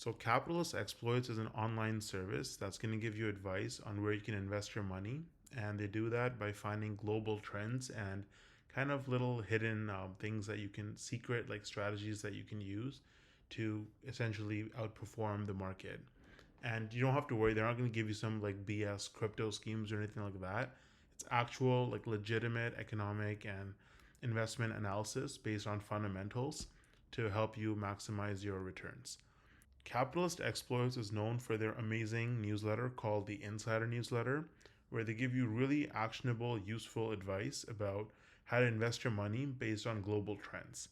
So, Capitalist Exploits is an online service that's going to give you advice on where you can invest your money. And they do that by finding global trends and kind of little hidden things that you can, secret like strategies that you can use to essentially outperform the market. And you don't have to worry, they're not going to give you some like BS crypto schemes or anything like that. It's actual, like legitimate economic and investment analysis based on fundamentals to help you maximize your returns. Capitalist Exploits is known for their amazing newsletter called the Insider Newsletter, where they give you really actionable, useful advice about how to invest your money based on global trends.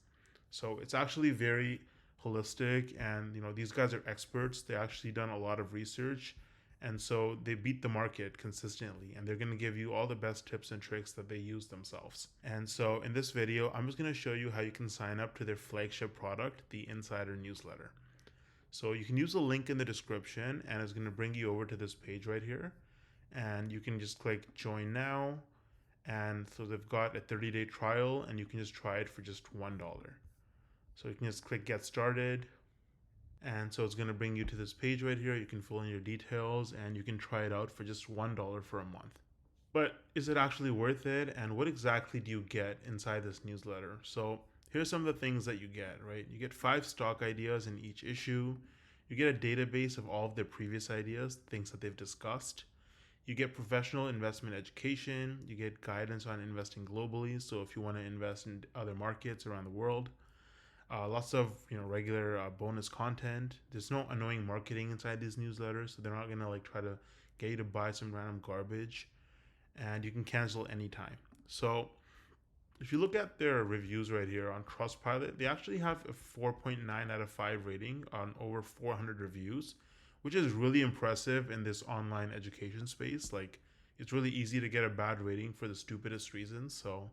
So it's actually very holistic, and these guys are experts. They actually done a lot of research, and so they beat the market consistently, and they're going to give you all the best tips and tricks that they use themselves. And so in this video, I'm just going to show you how you can sign up to their flagship product, the Insider Newsletter. So you can use the link in the description, and it's going to bring you over to this page right here. And you can just click join now. And so they've got a 30-day trial, and you can just try it for just $1. So you can just click get started. And so it's going to bring you to this page right here. You can fill in your details, and you can try it out for just $1 for a month. But is it actually worth it? And what exactly do you get inside this newsletter? So here's some of the things that you get, right? You get 5 stock ideas in each issue. You get a database of all of their previous ideas, things that they've discussed. You get professional investment education. You get guidance on investing globally. So if you want to invest in other markets around the world, lots of regular bonus content. There's no annoying marketing inside these newsletters, so they're not gonna like try to get you to buy some random garbage, and you can cancel anytime. So if you look at their reviews right here on Trustpilot, they actually have a 4.9 out of 5 rating on over 400 reviews, which is really impressive in this online education space. Like, it's really easy to get a bad rating for the stupidest reasons. So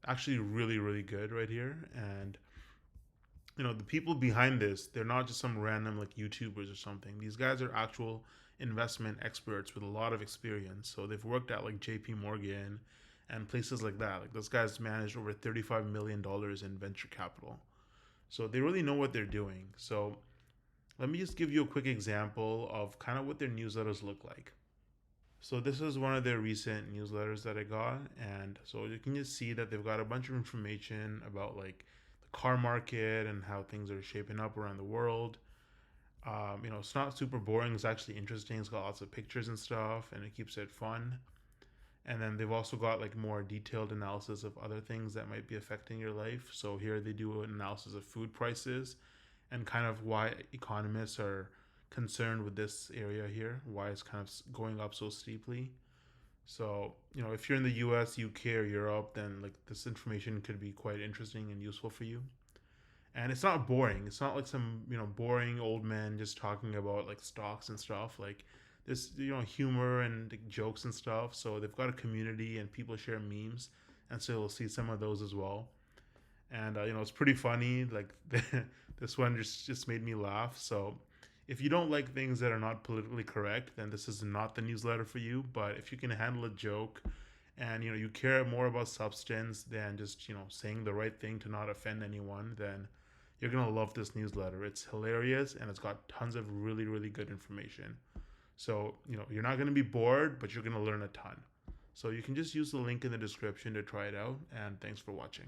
actually really, really good right here. And the people behind this, they're not just some random like YouTubers or something. These guys are actual investment experts with a lot of experience. So they've worked at like JP Morgan and places like that. Like, those guys managed over $35 million in venture capital. So they really know what they're doing. So let me just give you a quick example of kind of what their newsletters look like. So this is one of their recent newsletters that I got, and so you can just see that they've got a bunch of information about like the car market and how things are shaping up around the world. It's not super boring. It's actually interesting. It's got lots of pictures and stuff, and it keeps it fun. And then they've also got like more detailed analysis of other things that might be affecting your life. So here they do an analysis of food prices and kind of why economists are concerned with this area here, why it's kind of going up so steeply. So, if you're in the US, UK, or Europe, then like this information could be quite interesting and useful for you. And it's not boring. It's not like some, boring old man just talking about like stocks and stuff. Like, there's, humor and like, jokes and stuff. So they've got a community and people share memes. And so you'll see some of those as well. And it's pretty funny. Like this one just made me laugh. So if you don't like things that are not politically correct, then this is not the newsletter for you. But if you can handle a joke, and you care more about substance than just saying the right thing to not offend anyone, then you're gonna love this newsletter. It's hilarious, and it's got tons of really, really good information. So you're not gonna be bored, but you're gonna learn a ton. So you can just use the link in the description to try it out. And thanks for watching.